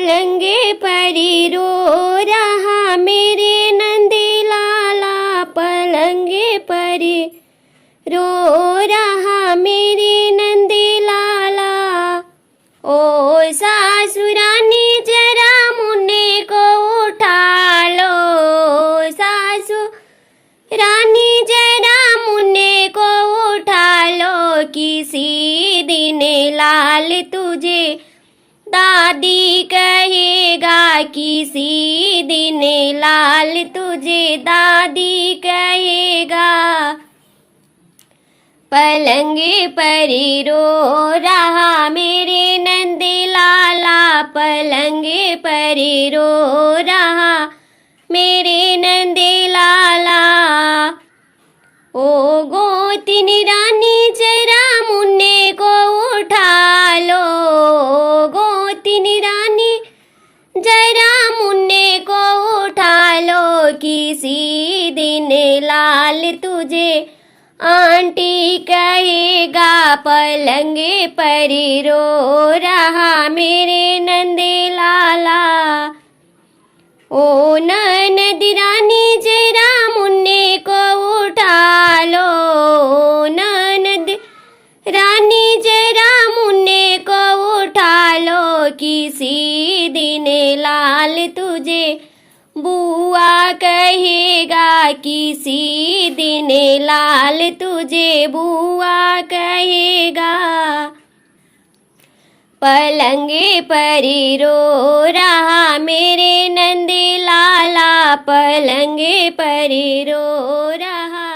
पलंगे परी रो रहा मेरे नंदी लाला, पलंगे परी रो रहा मेरे नंदी लाला। ओ सासुरानी जरा मुन्ने को उठा लो, सासु रानी जरा मुन्ने को उठा लो, किसी दिन लाल तुझे दादी कहेगा, किसी दिन लाल तुझे दादी कहेगा। पलंगे परी रो रहा मेरे नंदी लाला, पलंगे परी रो रहा मेरे नंदी लाला। ओ गोतिनी रानी जरा मुन्ने को उठा लो, गोतिनी रानी जरा मुन्ने को उठा लो, किसी दिन लाल तुझे आंटी कहेगा। पलंगे परी रो रहा मेरे नंदी लाला। ओ ननद रानी जरा मुन्ने को उठा लो, ननद रानी जरा मुन्ने को उठा लो, किसी दिन लाल तुझे बुआ कहेगा, किसी दिन लाल तुझे बुआ कहेगा। पलंगे परी रो रहा मेरे नंदी लाला, पलंगे परी रो रहा